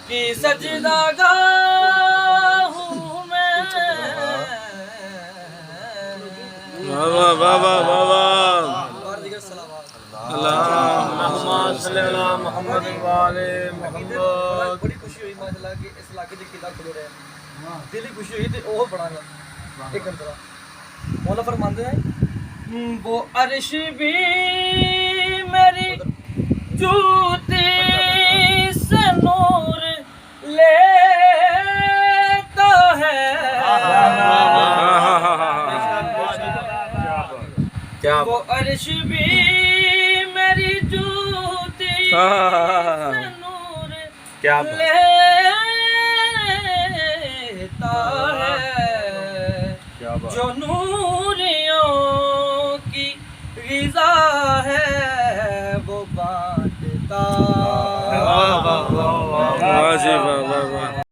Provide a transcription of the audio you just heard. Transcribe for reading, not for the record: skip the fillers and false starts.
कि सजदा गाहूं मैं वाह वाह वाह वाह वाह बड़ी खुशी हुई माशाल्लाह कि इस इलाके च किला खुल रहा है दिल की खुशी हुई ते ओह बड़ा एक अंतरा मौला फरमाते हैं वो अर्श भी मेरी जूती से नूर लेता है क्या वो अर्श भी मेरी जूती से नूर क्या लेता है जो नूरियों की ग़िज़ा है वो बांटता वाह वाह वाह वाह वाह